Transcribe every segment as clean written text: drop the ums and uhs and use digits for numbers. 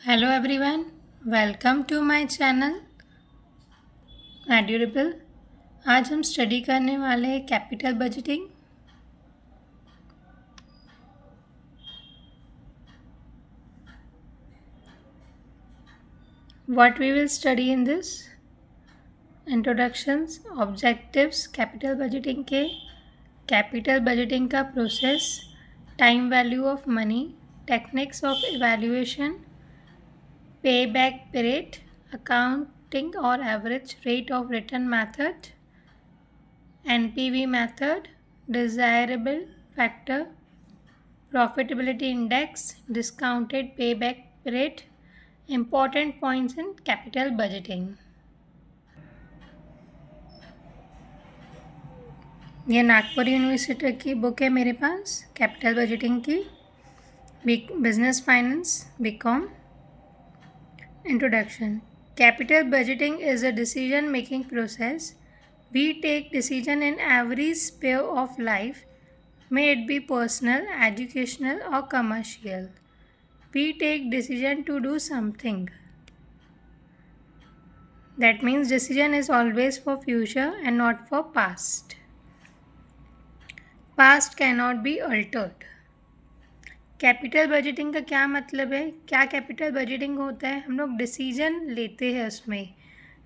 Hello everyone, welcome to my channel Edurable. आज हम study करने वाले हैं capital budgeting. What we will study in this introductions, objectives capital budgeting के, capital budgeting का process, time value of money, techniques of evaluation, pay back period, accounting और average rate of return method, NPV method, desirable factor, profitability index, discounted payback period, important points in capital budgeting. ये Nagpur university की book है मेरे पास, capital budgeting की, business finance BCom. Introduction. Capital budgeting is a decision making process. We take decision in every sphere of life, may it be personal, educational or commercial. We take decision to do something. That means decision is always for future and not for past. Past cannot be altered. Capital budgeting का क्या मतलब है? क्या capital budgeting होता है? हम लोग decision लेते हैं उसमें,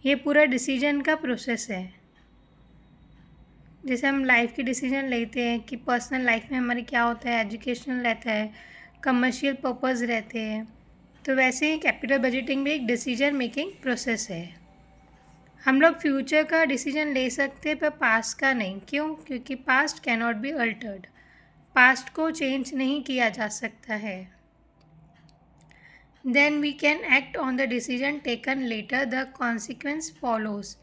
ये पूरा डिसीजन का प्रोसेस है। जैसे हम लाइफ की डिसीजन लेते हैं कि पर्सनल लाइफ में हमारे क्या होता है, एजुकेशनल रहता है, कमर्शियल पर्पस रहते हैं, तो वैसे ही कैपिटल बजटिंग भी एक डिसीजन मेकिंग प्रोसेस है। हम लोग फ्यूचर का डिसीजन ले सकते हैं पर पास्ट का नहीं। क्यों? क्योंकि past cannot be altered, past को चेंज नहीं किया जा सकता है। Then we can act on the decision taken later, the consequence follows.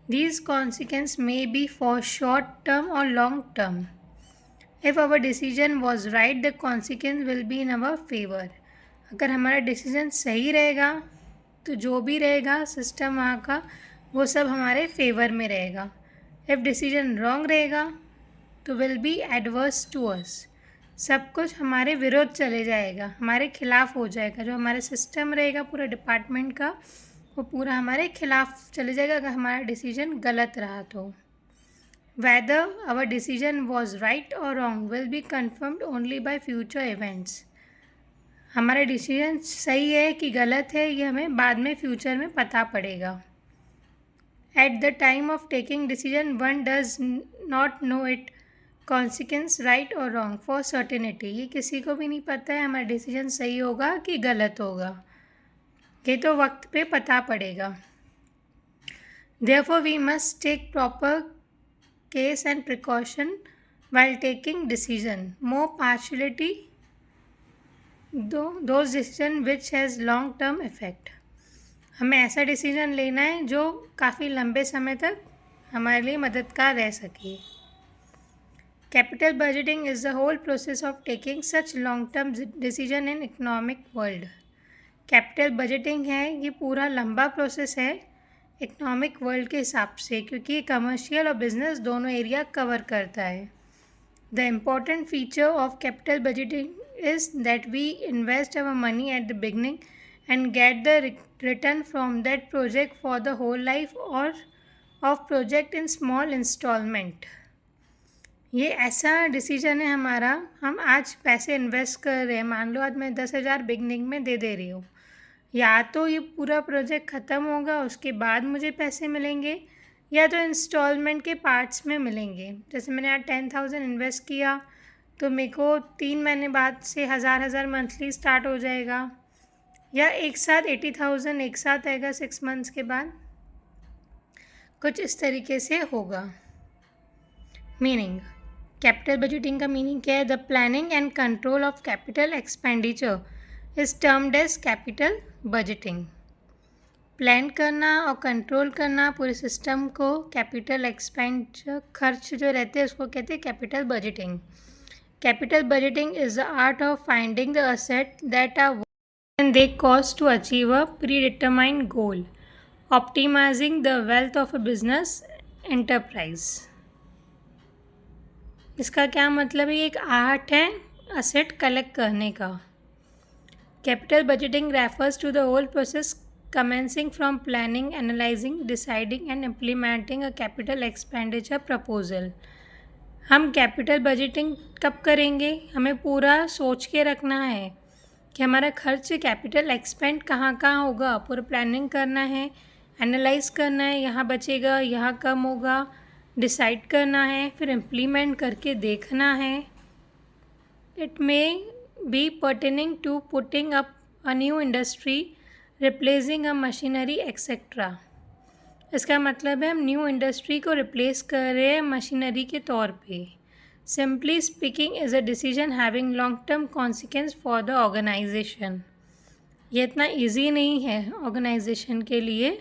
These consequences may be for short term or long term. If our decision was right, the consequence will be in our favor. अगर हमारा डिसीजन सही रहेगा तो जो भी रहेगा system वहाँ का, वो सब हमारे फेवर में रहेगा. इफ़ डिसीजन रॉन्ग रहेगा तो will be adverse to us. सब कुछ हमारे विरोध चले जाएगा, हमारे खिलाफ हो जाएगा. जो हमारे सिस्टम रहेगा पूरा डिपार्टमेंट का, वो पूरा हमारे खिलाफ चले जाएगा अगर हमारा डिसीजन गलत रहा तो. Whether our decision was right और wrong will be confirmed only by future events. हमारा डिसीजन सही है कि गलत है ये हमें बाद में फ्यूचर में पता पड़ेगा. At the time of taking decision one does not know it consequence right और रॉन्ग फॉर सर्टेनिटी. ये किसी को भी नहीं पता है हमारा डिसीजन सही होगा कि गलत होगा, ये तो वक्त पे पता पड़ेगा. Therefore we must take proper case and precaution while taking decision. More partiality those decision which has long term effect. हमें ऐसा डिसीजन लेना है जो काफ़ी लंबे समय तक हमारे लिए मददगार रह सके. Capital budgeting is the whole process of taking such long term decision in economic world. Capital budgeting है ये पूरा लंबा प्रोसेस है इकोनॉमिक वर्ल्ड के हिसाब से, क्योंकि कमर्शियल और बिजनेस दोनों एरिया कवर करता है. The important feature of capital budgeting is that we invest our money at the beginning and get the return from that project for the whole life और of project in small installment. ये ऐसा decision है हमारा, हम आज पैसे invest कर रहे हैं, मान लो आज मैं 10,000 बिगनिंग में दे रही हूँ, या तो ये पूरा प्रोजेक्ट ख़त्म होगा उसके बाद मुझे पैसे मिलेंगे, या तो इंस्टॉलमेंट के पार्ट्स में मिलेंगे. जैसे मैंने आज 10,000 इन्वेस्ट किया तो मेरे को 3 महीने बाद से 1,000 मंथली स्टार्ट हो जाएगा, या एक साथ 80,000 एक साथ आएगा 6 मंथ्स के बाद. कुछ इस तरीके से होगा. मीनिंग, कैपिटल बजटिंग का मीनिंग क्या है? The planning and control of capital expenditure is termed as capital budgeting. Plan करना और कंट्रोल करना पूरे सिस्टम को, कैपिटल एक्सपेंडिचर खर्च जो रहते हैं उसको कहते हैं capital budgeting. Capital budgeting is the art of finding the asset that are and they cost to achieve a predetermined goal, optimising the wealth of a business enterprise. इसका क्या मतलब है? एक आर्ट है असेट कलेक्ट करने का. Capital budgeting refers to the whole process commencing from planning, analyzing, deciding and implementing a capital expenditure proposal. हम capital budgeting कब करेंगे? हमें पूरा सोच के रखना है कि हमारा खर्च कैपिटल एक्सपेंड कहाँ कहाँ होगा, पूरा प्लानिंग करना है, एनालाइज करना है, यहाँ बचेगा, यहाँ कम होगा, डिसाइड करना है, फिर इम्प्लीमेंट करके देखना है. It may be pertaining to putting up a new industry, replacing a machinery etcetera. इसका मतलब है हम न्यू इंडस्ट्री को रिप्लेस कर रहे हैं मशीनरी के तौर पे. Simply speaking is a decision having long term consequence for the organisation. ये इतना ईजी नहीं है ऑर्गेनाइजेशन के लिए.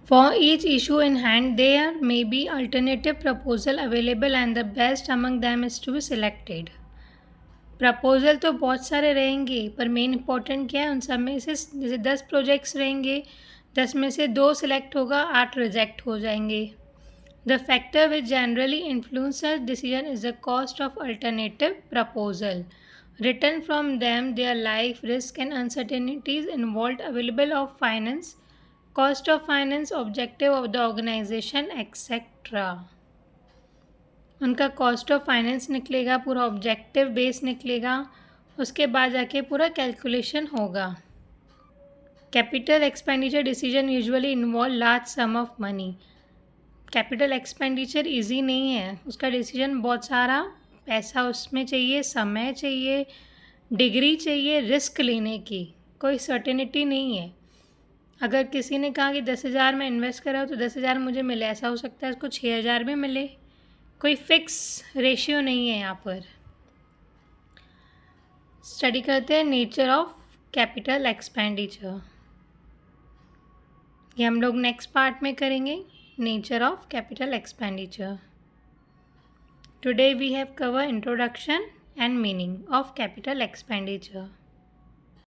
For each issue in hand, there may be alternative proposal available and the best among them is to be selected. Proposal तो बहुत सारे रहेंगे पर मेन इंपॉर्टेंट क्या है, उन सब में से जैसे 10 प्रोजेक्ट्स रहेंगे, 10 में से 2 सिलेक्ट होगा, 8 रिजेक्ट हो जाएंगे. The factor which generally influences decision is the cost of alternative proposal. Return from them their life risk and uncertainties involve available of finance, cost of finance, objective of the organisation etcetera. उनका cost of finance निकलेगा, पूरा objective base निकलेगा, उसके बाद जाके पूरा calculation होगा. Capital expenditure decision usually involve large some of money. Capital expenditure easy नहीं है, उसका डिसीजन बहुत सारा पैसा उसमें चाहिए, समय चाहिए, डिग्री चाहिए, रिस्क लेने की कोई सर्टेनिटी नहीं है. अगर किसी ने कहा कि 10,000 में इन्वेस्ट करा हो तो 10,000 मुझे मिले, ऐसा हो सकता है उसको 6,000 में मिले. कोई फिक्स रेशियो नहीं है यहाँ पर. स्टडी करते हैं नेचर ऑफ कैपिटल एक्सपेंडिचर. ये हम लोग नेक्स्ट पार्ट में करेंगे, nature of capital expenditure. Today we have cover introduction and meaning of capital expenditure.